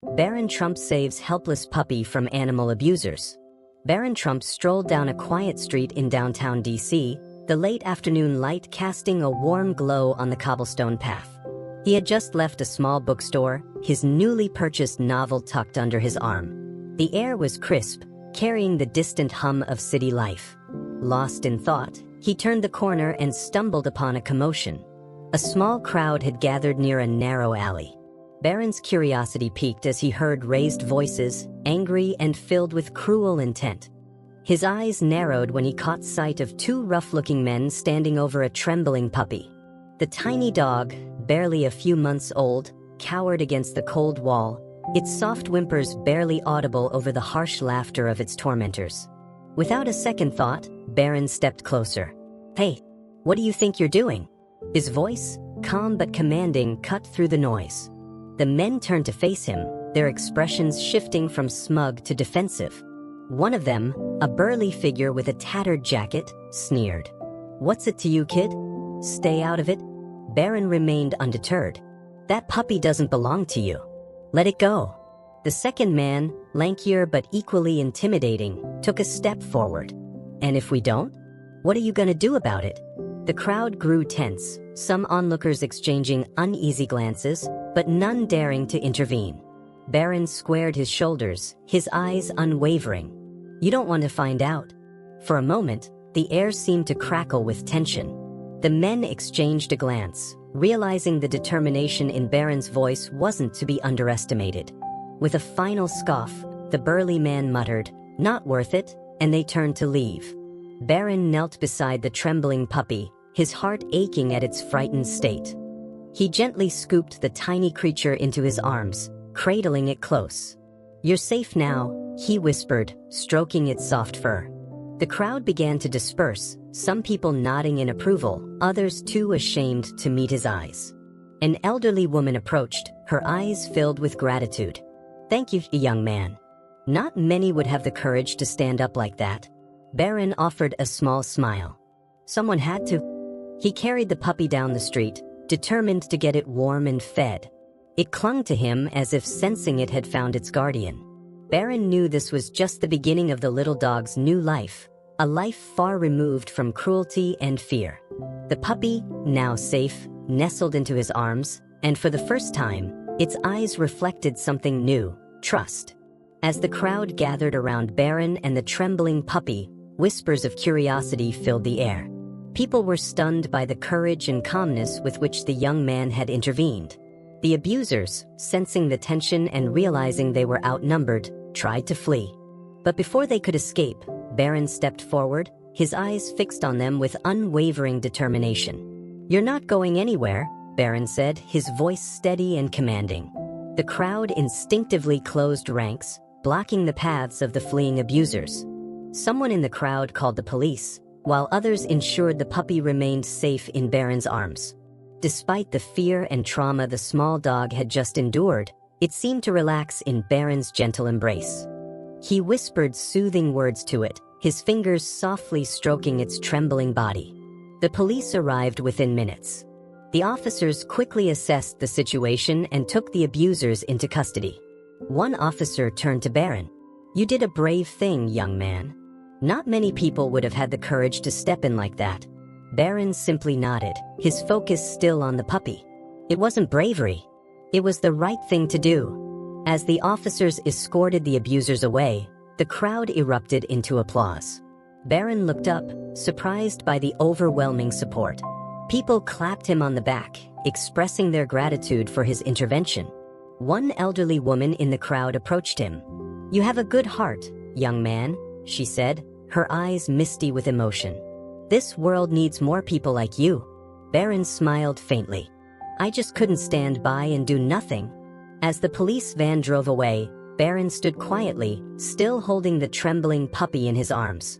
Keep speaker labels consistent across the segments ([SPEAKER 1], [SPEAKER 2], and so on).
[SPEAKER 1] Barron Trump saves helpless puppy from animal abusers. Barron Trump strolled down a quiet street in downtown D.C., the late afternoon light casting a warm glow on the cobblestone path. He had just left a small bookstore, his newly purchased novel tucked under his arm. The air was crisp, carrying the distant hum of city life. Lost in thought, he turned the corner and stumbled upon a commotion. A small crowd had gathered near a narrow alley. Barron's curiosity piqued as he heard raised voices, angry and filled with cruel intent. His eyes narrowed when he caught sight of two rough-looking men standing over a trembling puppy. The tiny dog, barely a few months old, cowered against the cold wall, its soft whimpers barely audible over the harsh laughter of its tormentors. Without a second thought, Barron stepped closer. "Hey, what do you think you're doing?" His voice, calm but commanding, cut through the noise. The men turned to face him, their expressions shifting from smug to defensive. One of them, a burly figure with a tattered jacket, sneered. "What's it to you, kid? Stay out of it." Barron remained undeterred. "That puppy doesn't belong to you. Let it go." The second man, lankier but equally intimidating, took a step forward. "And if we don't? What are you gonna do about it?" The crowd grew tense, some onlookers exchanging uneasy glances, but none daring to intervene. Barron squared his shoulders, his eyes unwavering. "You don't want to find out." For a moment, the air seemed to crackle with tension. The men exchanged a glance, realizing the determination in Barron's voice wasn't to be underestimated. With a final scoff, the burly man muttered, "Not worth it," and they turned to leave. Barron knelt beside the trembling puppy, his heart aching at its frightened state. He gently scooped the tiny creature into his arms, cradling it close. "You're safe now," he whispered, stroking its soft fur. The crowd began to disperse, some people nodding in approval, others too ashamed to meet his eyes. An elderly woman approached, her eyes filled with gratitude. "Thank you, young man." Not many would have the courage to stand up like that. Barron offered a small smile. Someone had to. He carried the puppy down the street, determined to get it warm and fed. It clung to him as if sensing it had found its guardian. Barron knew this was just the beginning of the little dog's new life, a life far removed from cruelty and fear. The puppy, now safe, nestled into his arms, and for the first time, its eyes reflected something new: trust. As the crowd gathered around Barron and the trembling puppy, whispers of curiosity filled the air. People were stunned by the courage and calmness with which the young man had intervened. The abusers, sensing the tension and realizing they were outnumbered, tried to flee. But before they could escape, Barron stepped forward, his eyes fixed on them with unwavering determination. "You're not going anywhere," Barron said, his voice steady and commanding. The crowd instinctively closed ranks, blocking the paths of the fleeing abusers. Someone in the crowd called the police, while others ensured the puppy remained safe in Barron's arms. Despite the fear and trauma the small dog had just endured, it seemed to relax in Barron's gentle embrace. He whispered soothing words to it, his fingers softly stroking its trembling body. The police arrived within minutes. The officers quickly assessed the situation and took the abusers into custody. One officer turned to Barron. "You did a brave thing, young man." Not many people would have had the courage to step in like that. Barron simply nodded, his focus still on the puppy. It wasn't bravery. It was the right thing to do. As the officers escorted the abusers away, the crowd erupted into applause. Barron looked up, surprised by the overwhelming support. People clapped him on the back, expressing their gratitude for his intervention. One elderly woman in the crowd approached him. "You have a good heart, young man," she said, her eyes misty with emotion. "This world needs more people like you." Barron smiled faintly. "I just couldn't stand by and do nothing." As the police van drove away, Barron stood quietly, still holding the trembling puppy in his arms.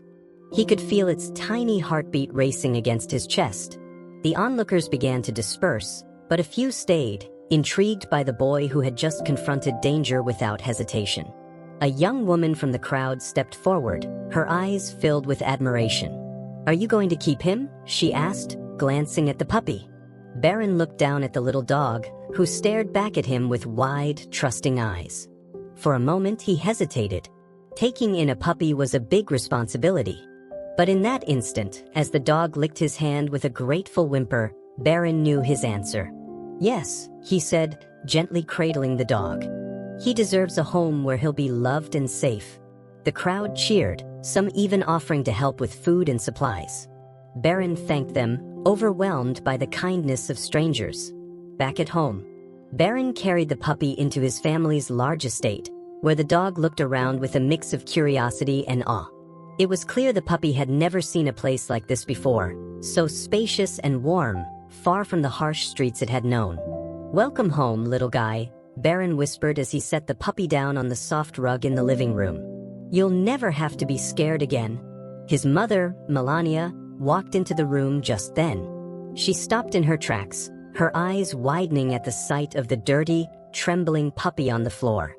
[SPEAKER 1] He could feel its tiny heartbeat racing against his chest. The onlookers began to disperse, but a few stayed, intrigued by the boy who had just confronted danger without hesitation. A young woman from the crowd stepped forward, her eyes filled with admiration. "Are you going to keep him?" she asked, glancing at the puppy. Barron looked down at the little dog, who stared back at him with wide, trusting eyes. For a moment he hesitated. Taking in a puppy was a big responsibility. But in that instant, as the dog licked his hand with a grateful whimper, Barron knew his answer. "Yes," he said, gently cradling the dog. "He deserves a home where he'll be loved and safe." The crowd cheered, some even offering to help with food and supplies. Barron thanked them, overwhelmed by the kindness of strangers. Back at home, Barron carried the puppy into his family's large estate, where the dog looked around with a mix of curiosity and awe. It was clear the puppy had never seen a place like this before, so spacious and warm, far from the harsh streets it had known. "Welcome home, little guy," Barron whispered as he set the puppy down on the soft rug in the living room. "You'll never have to be scared again." His mother, Melania, walked into the room just then. She stopped in her tracks, her eyes widening at the sight of the dirty, trembling puppy on the floor.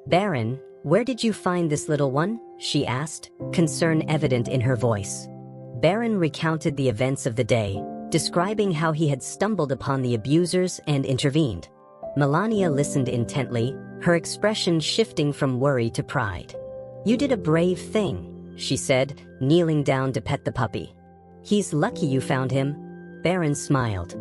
[SPEAKER 1] "Barron, where did you find this little one?" she asked, concern evident in her voice. Barron recounted the events of the day, describing how he had stumbled upon the abusers and intervened. Melania listened intently, her expression shifting from worry to pride. "You did a brave thing," she said, kneeling down to pet the puppy. "He's lucky you found him." Barron smiled.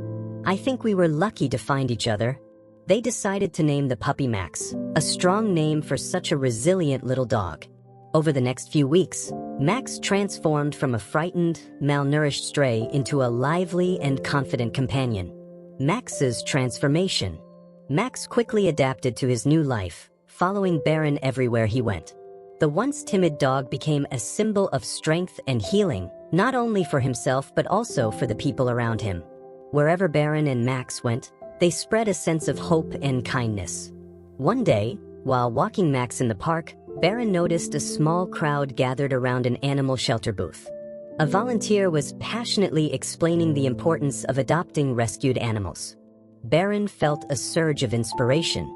[SPEAKER 1] "I think we were lucky to find each other." They decided to name the puppy Max, a strong name for such a resilient little dog. Over the next few weeks, Max transformed from a frightened, malnourished stray into a lively and confident companion. Max's transformation. Max quickly adapted to his new life, following Barron everywhere he went. The once timid dog became a symbol of strength and healing, not only for himself but also for the people around him. Wherever Barron and Max went, they spread a sense of hope and kindness. One day, while walking Max in the park, Barron noticed a small crowd gathered around an animal shelter booth. A volunteer was passionately explaining the importance of adopting rescued animals. Barron felt a surge of inspiration.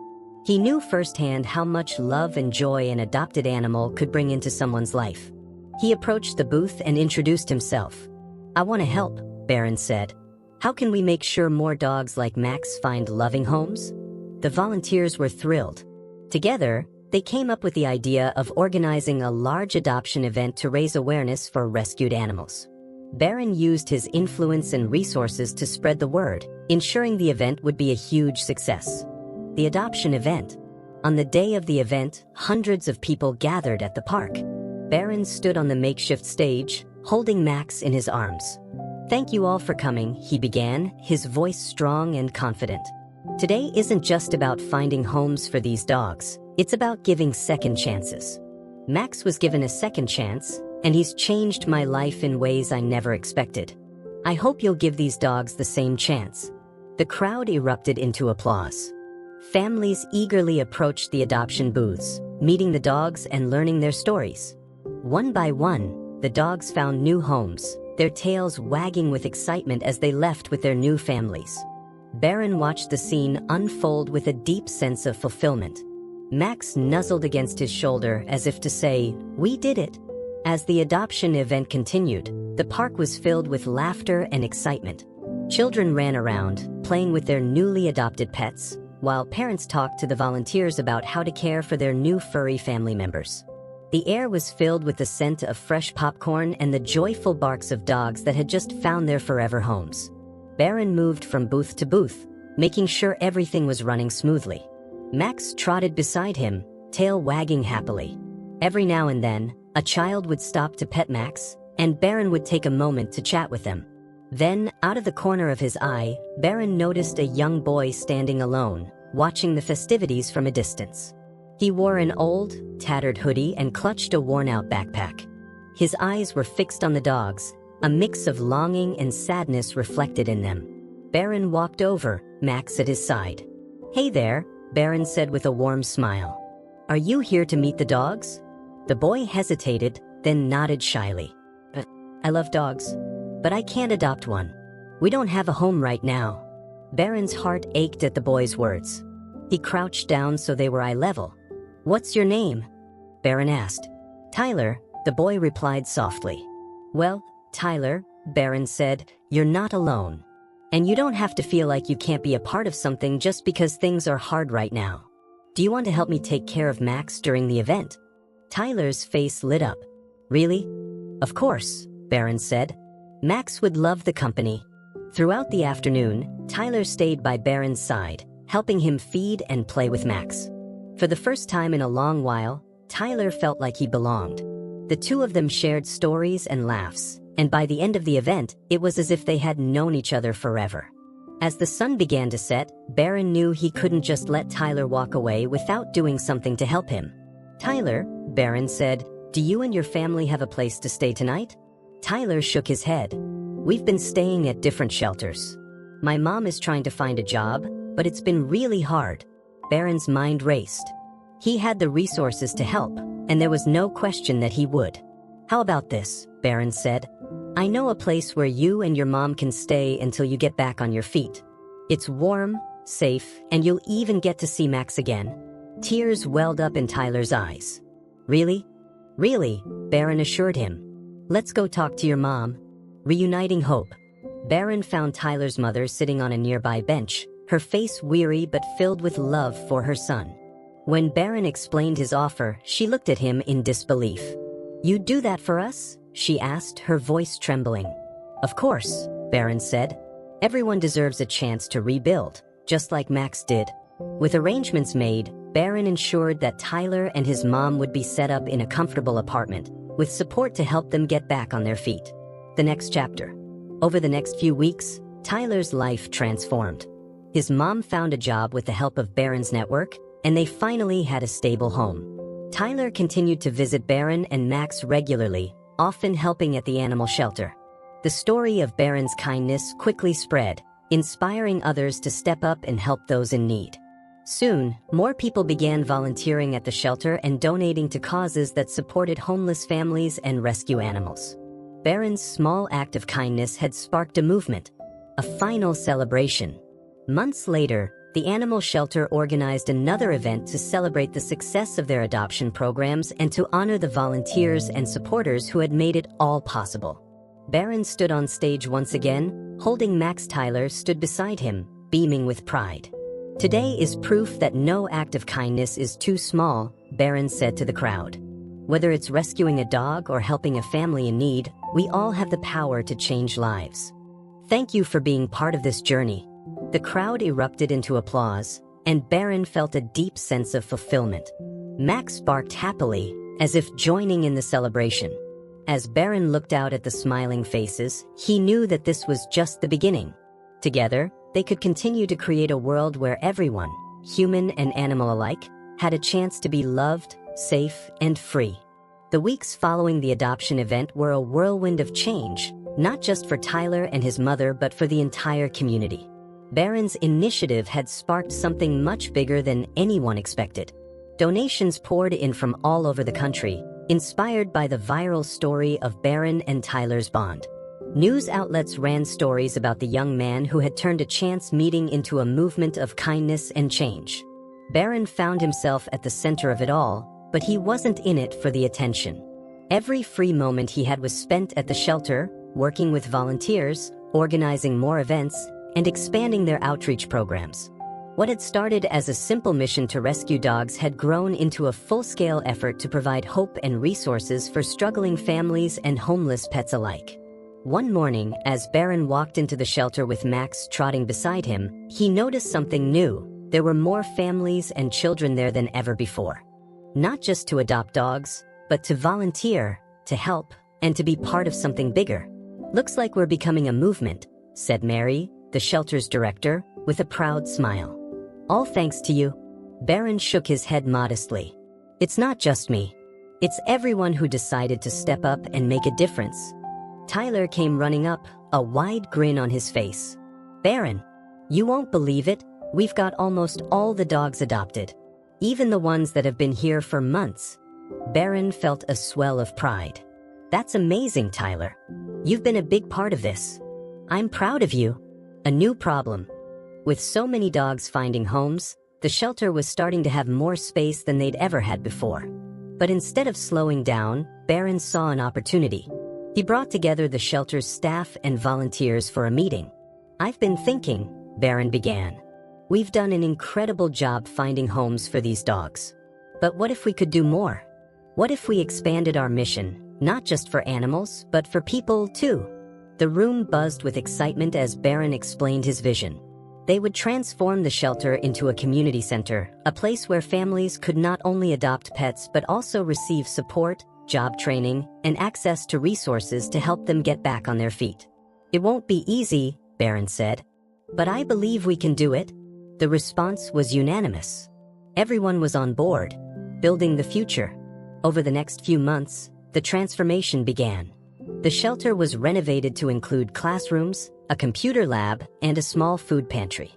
[SPEAKER 1] He knew firsthand how much love and joy an adopted animal could bring into someone's life. He approached the booth and introduced himself. "I want to help," Barron said. "How can we make sure more dogs like Max find loving homes?" The volunteers were thrilled. Together, they came up with the idea of organizing a large adoption event to raise awareness for rescued animals. Barron used his influence and resources to spread the word, ensuring the event would be a huge success. The adoption event. On the day of the event, hundreds of people gathered at the park. Barron stood on the makeshift stage, holding Max in his arms. "Thank you all for coming," he began, his voice strong and confident. "Today isn't just about finding homes for these dogs. It's about giving second chances. Max was given a second chance, and he's changed my life in ways I never expected. I hope you'll give these dogs the same chance." The crowd erupted into applause. Families eagerly approached the adoption booths, meeting the dogs and learning their stories. One by one, the dogs found new homes, their tails wagging with excitement as they left with their new families. Barron watched the scene unfold with a deep sense of fulfillment. Max nuzzled against his shoulder as if to say, "We did it." As the adoption event continued, the park was filled with laughter and excitement. Children ran around, playing with their newly adopted pets, while parents talked to the volunteers about how to care for their new furry family members. The air was filled with the scent of fresh popcorn and the joyful barks of dogs that had just found their forever homes. Barron moved from booth to booth, making sure everything was running smoothly. Max trotted beside him, tail wagging happily. Every now and then, a child would stop to pet Max, and Barron would take a moment to chat with them. Then, out of the corner of his eye, Barron noticed a young boy standing alone, watching the festivities from a distance. He wore an old, tattered hoodie and clutched a worn-out backpack. His eyes were fixed on the dogs, a mix of longing and sadness reflected in them. Barron walked over, Max at his side. "Hey there," Barron said with a warm smile. "Are you here to meet the dogs?" The boy hesitated, then nodded shyly. "I love dogs, but I can't adopt one. We don't have a home right now." Barron's heart ached at the boy's words. He crouched down so they were eye level. "What's your name?" Barron asked. "Tyler," the boy replied softly. "Well, Tyler," Barron said, "you're not alone. And you don't have to feel like you can't be a part of something just because things are hard right now. Do you want to help me take care of Max during the event?" Tyler's face lit up. "Really?" "Of course," Barron said. Max would love the company. Throughout the afternoon, Tyler stayed by Barron's side, helping him feed and play with Max. For the first time in a long while, Tyler felt like he belonged. The two of them shared stories and laughs, and by the end of the event, it was as if they had known each other forever. As the sun began to set, Barron knew he couldn't just let Tyler walk away without doing something to help him. "Tyler," Barron said, "do you and your family have a place to stay tonight?" Tyler shook his head. "We've been staying at different shelters. My mom is trying to find a job, but it's been really hard." Barron's mind raced. He had the resources to help, and there was no question that he would. "How about this?" Barron said. "I know a place where you and your mom can stay until you get back on your feet. It's warm, safe, and you'll even get to see Max again." Tears welled up in Tyler's eyes. "Really?" "Really," Barron assured him. "Let's go talk to your mom." Reuniting hope. Barron found Tyler's mother sitting on a nearby bench, her face weary but filled with love for her son. When Barron explained his offer, she looked at him in disbelief. "You'd do that for us?" she asked, her voice trembling. "Of course," Barron said. "Everyone deserves a chance to rebuild, just like Max did." With arrangements made, Barron ensured that Tyler and his mom would be set up in a comfortable apartment, with support to help them get back on their feet. The next chapter. Over the next few weeks, Tyler's life transformed. His mom found a job with the help of Barron's network, and they finally had a stable home. Tyler continued to visit Barron and Max regularly, often helping at the animal shelter. The story of Barron's kindness quickly spread, inspiring others to step up and help those in need. Soon, more people began volunteering at the shelter and donating to causes that supported homeless families and rescue animals. Barron's small act of kindness had sparked a movement, a final celebration. Months later, the animal shelter organized another event to celebrate the success of their adoption programs and to honor the volunteers and supporters who had made it all possible. Barron stood on stage once again, holding Max. Tyler stood beside him, beaming with pride. "Today is proof that no act of kindness is too small," Barron said to the crowd. "Whether it's rescuing a dog or helping a family in need, we all have the power to change lives. Thank you for being part of this journey." The crowd erupted into applause, and Barron felt a deep sense of fulfillment. Max barked happily, as if joining in the celebration. As Barron looked out at the smiling faces, he knew that this was just the beginning. Together, they could continue to create a world where everyone, human and animal alike, had a chance to be loved, safe, and free. The weeks following the adoption event were a whirlwind of change, not just for Tyler and his mother but for the entire community. Barron's initiative had sparked something much bigger than anyone expected. Donations poured in from all over the country, inspired by the viral story of Barron and Tyler's bond. News outlets ran stories about the young man who had turned a chance meeting into a movement of kindness and change. Barron found himself at the center of it all, but he wasn't in it for the attention. Every free moment he had was spent at the shelter, working with volunteers, organizing more events, and expanding their outreach programs. What had started as a simple mission to rescue dogs had grown into a full-scale effort to provide hope and resources for struggling families and homeless pets alike. One morning, as Barron walked into the shelter with Max trotting beside him, he noticed something new. There were more families and children there than ever before. Not just to adopt dogs, but to volunteer, to help, and to be part of something bigger. "Looks like we're becoming a movement," said Mary, the shelter's director, with a proud smile. "All thanks to you." Barron shook his head modestly. "It's not just me. It's everyone who decided to step up and make a difference." Tyler came running up, a wide grin on his face. "Barron, you won't believe it, we've got almost all the dogs adopted. Even the ones that have been here for months." Barron felt a swell of pride. "That's amazing, Tyler. You've been a big part of this. I'm proud of you." A new problem. With so many dogs finding homes, the shelter was starting to have more space than they'd ever had before. But instead of slowing down, Barron saw an opportunity. He brought together the shelter's staff and volunteers for a meeting. "I've been thinking," Barron began. We've done an incredible job finding homes for these dogs. But what if we could do more? What if we expanded our mission, not just for animals, but for people too? The room buzzed with excitement as Barron explained his vision. They would transform the shelter into a community center, a place where families could not only adopt pets but also receive support, job training, and access to resources to help them get back on their feet. It won't be easy, Barron said. But I believe we can do it. The response was unanimous. Everyone was on board, building the future. Over the next few months, the transformation began. The shelter was renovated to include classrooms, a computer lab, and a small food pantry.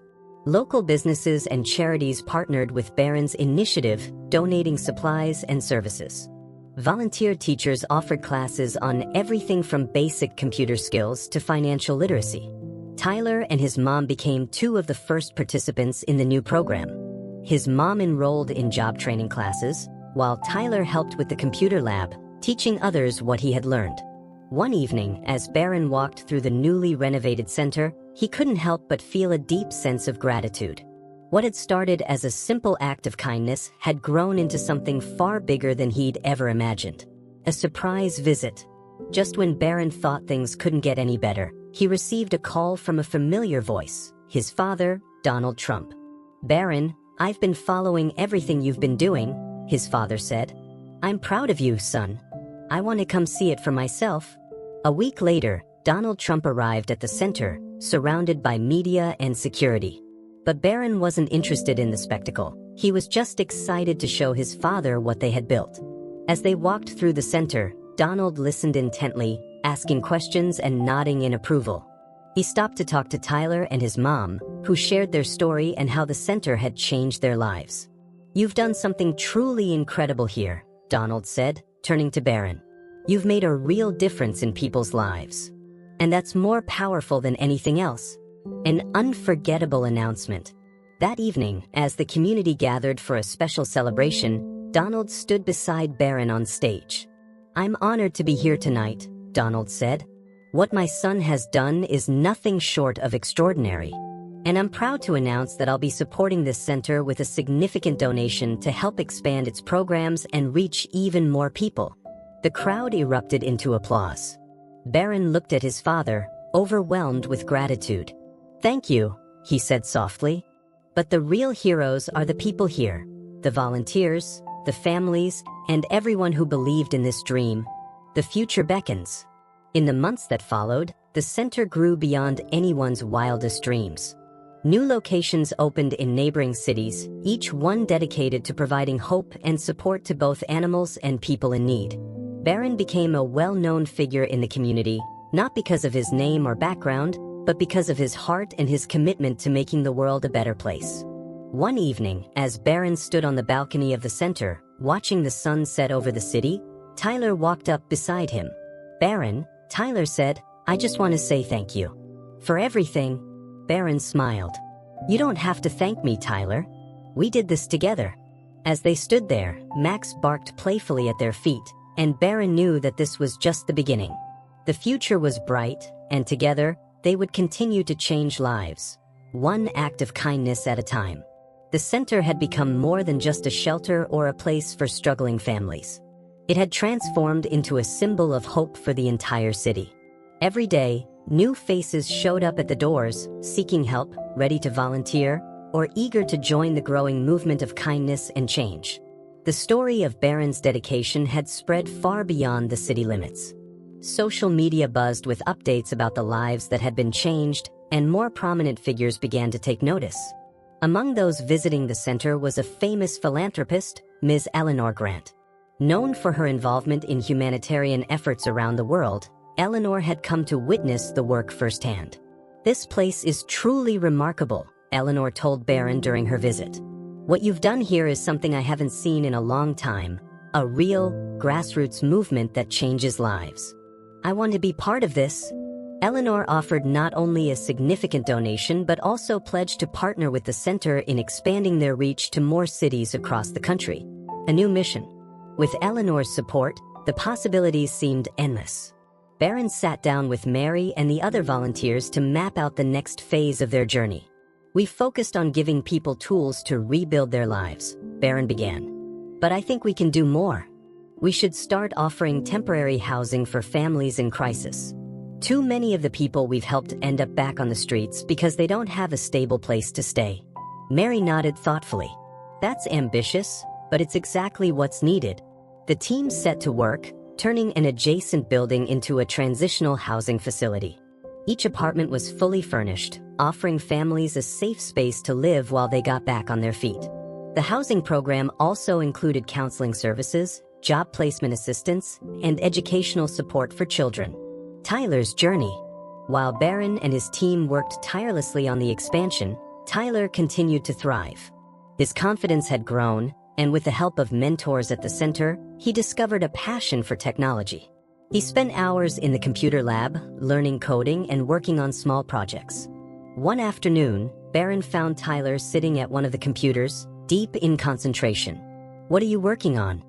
[SPEAKER 1] Local businesses and charities partnered with Barron's initiative, donating supplies and services. Volunteer teachers offered classes on everything from basic computer skills to financial literacy. Tyler and his mom became two of the first participants in the new program. His mom enrolled in job training classes, while Tyler helped with the computer lab, teaching others what he had learned. One evening, as Barron walked through the newly renovated center, he couldn't help but feel a deep sense of gratitude. What had started as a simple act of kindness had grown into something far bigger than he'd ever imagined. A surprise visit. Just when Barron thought things couldn't get any better, he received a call from a familiar voice, his father, Donald Trump. "Barron, I've been following everything you've been doing," his father said. "I'm proud of you, son. I want to come see it for myself." A week later, Donald Trump arrived at the center, surrounded by media and security. But Barron wasn't interested in the spectacle. He was just excited to show his father what they had built. As they walked through the center, Donald listened intently, asking questions and nodding in approval. He stopped to talk to Tyler and his mom, who shared their story and how the center had changed their lives. "You've done something truly incredible here," Donald said, turning to Barron. "You've made a real difference in people's lives. And that's more powerful than anything else." An unforgettable announcement. That evening, as the community gathered for a special celebration, Donald stood beside Barron on stage. "I'm honored to be here tonight," Donald said. "What my son has done is nothing short of extraordinary. And I'm proud to announce that I'll be supporting this center with a significant donation to help expand its programs and reach even more people." The crowd erupted into applause. Barron looked at his father, overwhelmed with gratitude. "Thank you," he said softly. "But the real heroes are the people here, the volunteers, the families, and everyone who believed in this dream. The future beckons." In the months that followed, the center grew beyond anyone's wildest dreams. New locations opened in neighboring cities, each one dedicated to providing hope and support to both animals and people in need. Barron became a well-known figure in the community, not because of his name or background, but because of his heart and his commitment to making the world a better place. One evening, as Barron stood on the balcony of the center, watching the sun set over the city, Tyler walked up beside him. "Barron," Tyler said, "I just want to say thank you for everything." Barron smiled. "You don't have to thank me, Tyler. We did this together." As they stood there, Max barked playfully at their feet, and Barron knew that this was just the beginning. The future was bright, and together, they would continue to change lives, one act of kindness at a time. The center had become more than just a shelter or a place for struggling families. It had transformed into a symbol of hope for the entire city. Every day, new faces showed up at the doors, seeking help, ready to volunteer, or eager to join the growing movement of kindness and change. The story of Barron's dedication had spread far beyond the city limits. Social media buzzed with updates about the lives that had been changed, and more prominent figures began to take notice. Among those visiting the center was a famous philanthropist, Ms. Eleanor Grant. Known for her involvement in humanitarian efforts around the world, Eleanor had come to witness the work firsthand. "This place is truly remarkable," Eleanor told Barron during her visit. "What you've done here is something I haven't seen in a long time, a real, grassroots movement that changes lives. I want to be part of this." Eleanor offered not only a significant donation but also pledged to partner with the center in expanding their reach to more cities across the country. A new mission. With Eleanor's support, the possibilities seemed endless. Barron sat down with Mary and the other volunteers to map out the next phase of their journey. "We focused on giving people tools to rebuild their lives," Barron began. "But I think we can do more. We should start offering temporary housing for families in crisis. Too many of the people we've helped end up back on the streets because they don't have a stable place to stay." Mary nodded thoughtfully. "That's ambitious, but it's exactly what's needed." The team set to work, turning an adjacent building into a transitional housing facility. Each apartment was fully furnished, offering families a safe space to live while they got back on their feet. The housing program also included counseling services, job placement assistance, and educational support for children. Tyler's journey. While Barron and his team worked tirelessly on the expansion, Tyler continued to thrive. His confidence had grown, and with the help of mentors at the center, he discovered a passion for technology. He spent hours in the computer lab, learning coding and working on small projects. One afternoon, Barron found Tyler sitting at one of the computers, deep in concentration. "What are you working on?"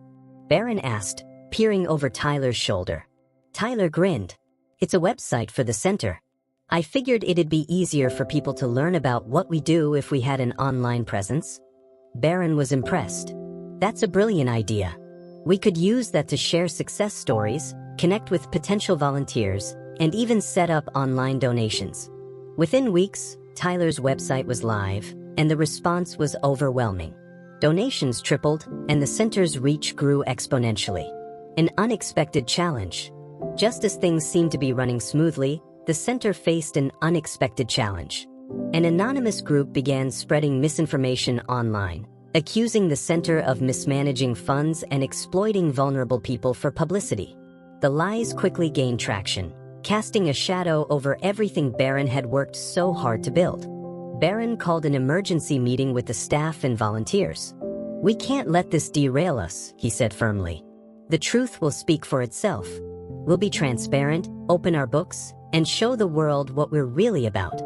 [SPEAKER 1] Barron asked, peering over Tyler's shoulder. Tyler grinned. "It's a website for the center. I figured it'd be easier for people to learn about what we do if we had an online presence." Barron was impressed. "That's a brilliant idea. We could use that to share success stories, connect with potential volunteers, and even set up online donations." Within weeks, Tyler's website was live, and the response was overwhelming. Donations tripled, and the center's reach grew exponentially. An unexpected challenge. Just as things seemed to be running smoothly, the center faced an unexpected challenge. An anonymous group began spreading misinformation online, accusing the center of mismanaging funds and exploiting vulnerable people for publicity. The lies quickly gained traction, casting a shadow over everything Barron had worked so hard to build. Barron called an emergency meeting with the staff and volunteers. "We can't let this derail us," he said firmly. "The truth will speak for itself. We'll be transparent, open our books, and show the world what we're really about."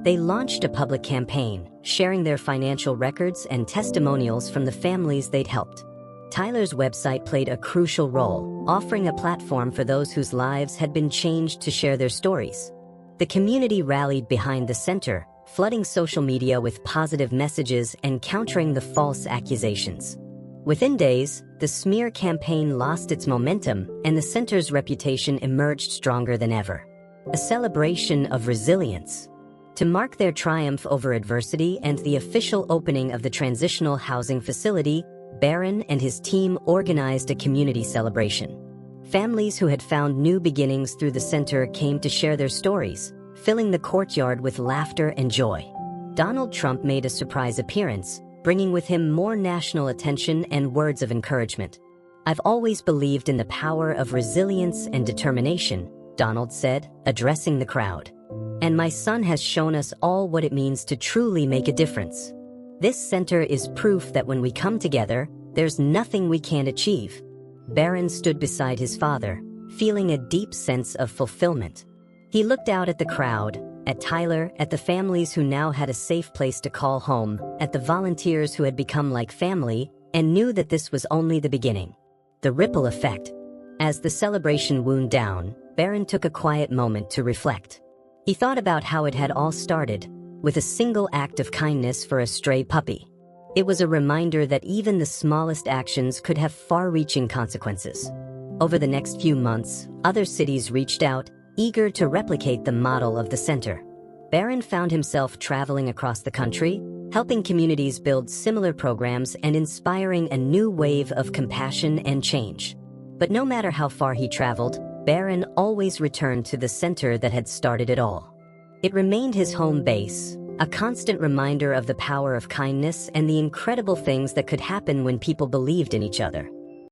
[SPEAKER 1] They launched a public campaign, sharing their financial records and testimonials from the families they'd helped. Tyler's website played a crucial role, offering a platform for those whose lives had been changed to share their stories. The community rallied behind the center, flooding social media with positive messages and countering the false accusations. Within days, the smear campaign lost its momentum, and the center's reputation emerged stronger than ever. A celebration of resilience. To mark their triumph over adversity and the official opening of the transitional housing facility, Barron and his team organized a community celebration. Families who had found new beginnings through the center came to share their stories, filling the courtyard with laughter and joy. Donald Trump made a surprise appearance, bringing with him more national attention and words of encouragement. "I've always believed in the power of resilience and determination," Donald said, addressing the crowd. "And my son has shown us all what it means to truly make a difference. This center is proof that when we come together, there's nothing we can't achieve." Barron stood beside his father, feeling a deep sense of fulfillment. He looked out at the crowd, at Tyler, at the families who now had a safe place to call home, at the volunteers who had become like family, and knew that this was only the beginning. The ripple effect. As the celebration wound down, Barron took a quiet moment to reflect. He thought about how it had all started, with a single act of kindness for a stray puppy. It was a reminder that even the smallest actions could have far-reaching consequences. Over the next few months, other cities reached out, eager to replicate the model of the center. Barron found himself traveling across the country, helping communities build similar programs and inspiring a new wave of compassion and change. But no matter how far he traveled, Barron always returned to the center that had started it all. It remained his home base, a constant reminder of the power of kindness and the incredible things that could happen when people believed in each other.